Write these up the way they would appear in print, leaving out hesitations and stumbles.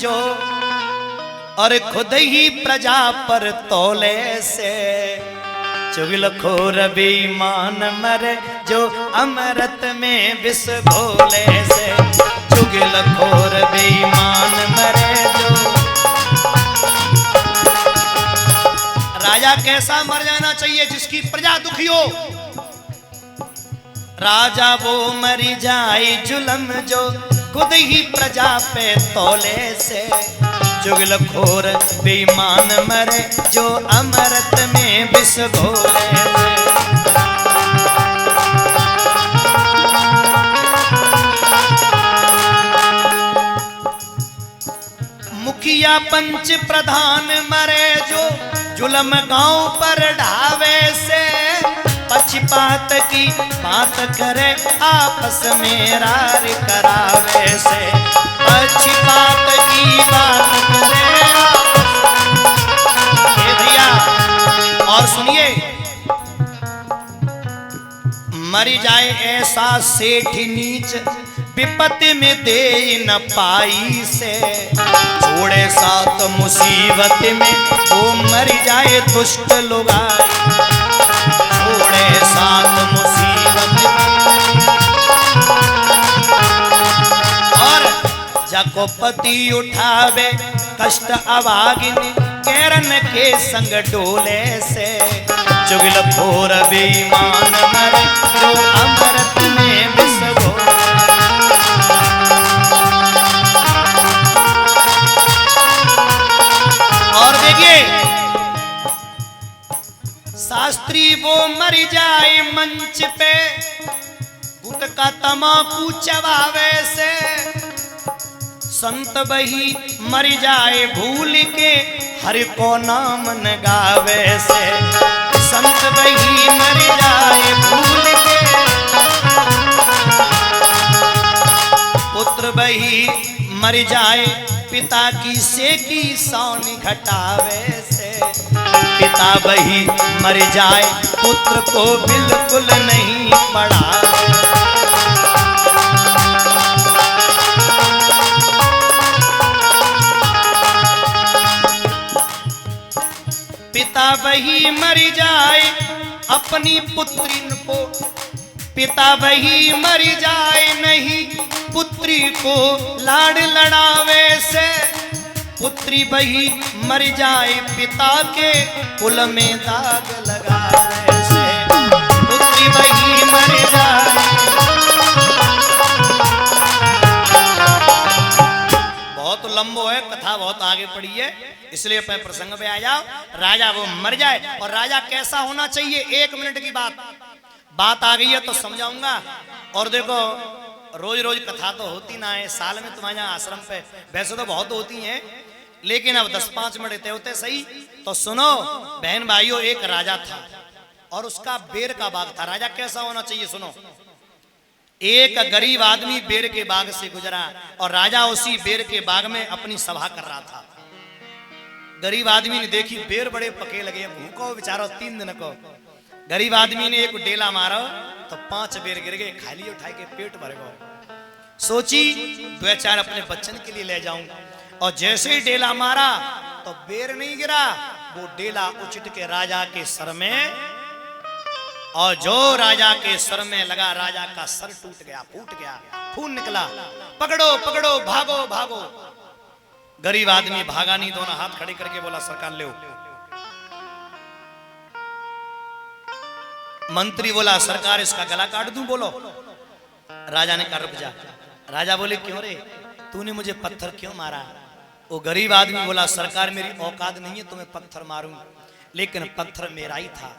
जो और खुद ही प्रजा पर तौले से। चुगलखोर बेईमान मरे जो अमृत में विष घोले से। चुगलखोर बेईमान मरे जो। राजा कैसा मर जाना चाहिए? जिसकी प्रजा दुखी हो। राजा वो मरी जाए जुल्म जो खुद ही प्रजा पे तौले से। चुगलखोर बेईमान मरे जो अमृत में विष घोले से। मुखिया पंच प्रधान मरे जो जुल्म गांव पर ढावे से। पक्षपात की बात करे आपस में रार करावे से। पक्षपात की बात करे भैया। और सुनिए, मरी जाए ऐसा सेठ नीच विपत्ति में दे न पाई से। छोड़े साथ मुसीबत में वो मर जाए दुष्ट लुगाई। छोड़े साथ मुसीबत में। और जाको पति उठावे कष्ट अभागिनी कैरन के संग डोले से। चुगलखोर बेईमान मरे जो अमृत में विष घोले। और देखिए, शास्त्री वो मर जाए मंच पे गुटका तमाकू चबावे से। संत वही मर जाए भूल के हरि को नाम न गावे से। संत वही मर जाए भूल के। पुत्र वही मर जाए पिता की सेकी सौनी घटावे से। पिता वही मर जाए पुत्र को बिल्कुल नहीं पढ़ावे। पिता वही मर जाए अपनी पुत्री को। पिता वही मर जाए नहीं पुत्री को लाड लड़ावे से। पुत्री वही मर जाए पिता के कुल में दाग लगावे से। पुत्री वही मर जाए। बहुत लंबो है कथा, बहुत आगे पड़ी है, इसलिए अपने प्रसंग पे आ जाओ। राजा वो मर जाए। और राजा कैसा होना चाहिए? 1 मिनट की बात आ गई है तो समझाऊंगा। और देखो, रोज रोज कथा तो होती ना है, साल में तुम्हारे यहाँ आश्रम पे वैसे तो बहुत होती हैं, लेकिन अब 10-5 मिनट इतने होते सही। तो सुनो बहन भाइयों, एक राजा था और उसका बेर का बाग था। राजा कैसा होना चाहिए सुनो। एक गरीब आदमी बेर के बाग से गुजरा और राजा उसी बेर के बाग में अपनी सभा कर रहा था। गरीब आदमी ने देखी बेर बड़े पके लगे, भूखो बेचारो 3 दिन को। गरीब आदमी ने एक डेला मारो तो 5 बेर गिर गए, खाली उठाए के पेट भर गए। सोची 2-4 अपने बच्चन के लिए ले जाऊं। और जैसे ही डेला मारा तो बेर नहीं गिरा, वो डेला उछिट के राजा के सर में। और जो राजा के सर में लगा, राजा का सर टूट गया, फूट गया, खून निकला। पकड़ो पकड़ो, भागो भागो। गरीब आदमी भागा नहीं, दोनों हाथ खड़े करके बोला सरकार ले। मंत्री बोला सरकार इसका गला काट दूं। बोलो। राजा ने कहा रुक जा। राजा बोले क्यों रे, तूने मुझे पत्थर क्यों मारा? वो गरीब आदमी बोला सरकार मेरी औकात नहीं है तुम्हें पत्थर मारूं, लेकिन पत्थर मेरा ही था,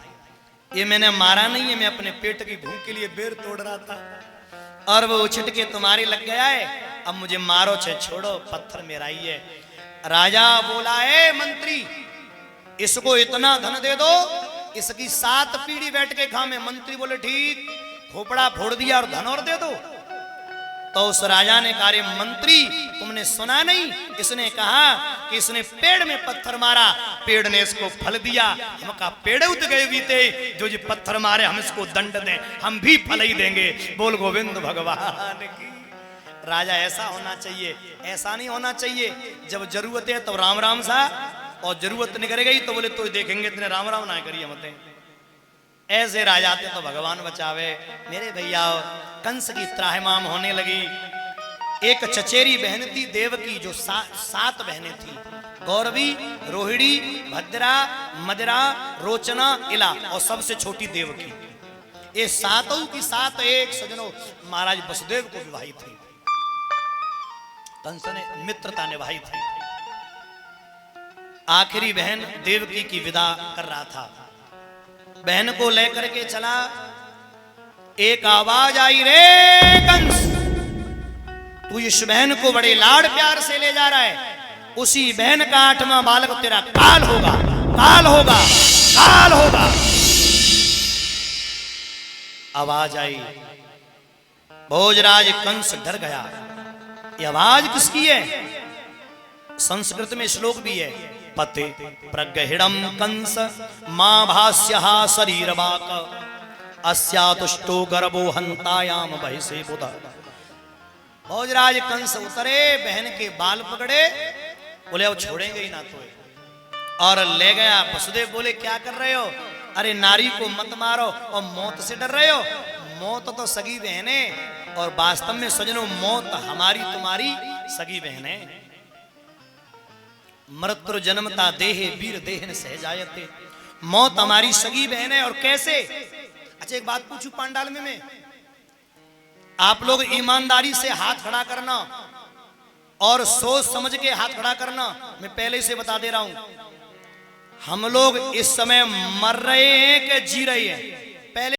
ये मैंने मारा नहीं है, मैं अपने पेट की भूख के लिए बेर तोड़ रहा था और वो उछट के तुम्हारे लग गया है, अब मुझे मारो चाहे छोड़ो, पत्थर मेरा ही है। राजा बोला है मंत्री इसको इतना धन दे दो इसकी 7 पीढ़ी बैठ के खामे। मंत्री बोले ठीक, खोपड़ा फोड़ दिया और धन और दे दो। तो उस राजा ने कहा मंत्री तुमने सुना नहीं, इसने कहा कि इसने पेड़ में पत्थर मारा, पेड़ ने इसको फल दिया। हम कहा पेड़ उठ गए बीते, जो जी पत्थर मारे हम इसको दंड दें, हम भी फल ही देंगे। बोल गोविंद भगवान की। राजा ऐसा होना चाहिए, ऐसा नहीं होना चाहिए जब जरूरत है तो राम राम सा, और जरूरत नहीं करेगी तो बोले तो देखेंगे इतने राम राम ना करिए मत। ऐसे राजा थे तो भगवान बचावे। मेरे भैया कंस की त्राहिमाम होने लगी। एक चचेरी बहन थी देवकी, जो 7 बहनें थी, गौरवी, रोहिणी, भद्रा, मदरा, रोचना, इला, और सबसे छोटी देवकी। ये 7 की 7 एक सजनों महाराज वसुदेव को विवाही थी। कंस ने मित्रता निभाई थी। आखिरी बहन देवकी की विदा कर रहा था, बहन को लेकर के चला। एक आवाज आई, रे कंस, तू इस बहन को बड़े लाड़ प्यार से ले जा रहा है, उसी बहन का 8वां बालक तेरा काल होगा, काल होगा, काल होगा। आवाज आई, भोजराज कंस डर गया। ये आवाज किसकी है? संस्कृत में श्लोक भी है, पते प्रगहिड़म कंस मां भास्यहा शरीरवाक अस्यातुष्टो गर्भो हंतायाम बहिसे बुध। भोजराज कंस उतरे, बहन के बाल पकड़े, बोले अब छोड़ेंगे ही ना तो, और ले गया। वसुदेव बोले क्या कर रहे हो? अरे नारी को मत मारो, और मौत से डर रहे हो? मौत तो सगी बहन है, और वास्तव में सजनों मौत हमारी तुम्हारी सगी बहन है। मृत्यु जन्मता देहे वीर देहन सह जायते, मौत हमारी सगी बहन है। और कैसे? अच्छा एक बात पूछूं पांडाल में आप लोग ईमानदारी से हाथ खड़ा करना और सोच समझ के हाथ खड़ा करना। मैं पहले से बता दे रहा हूं, हम लोग इस समय मर रहे हैं कि जी रहे हैं? पहले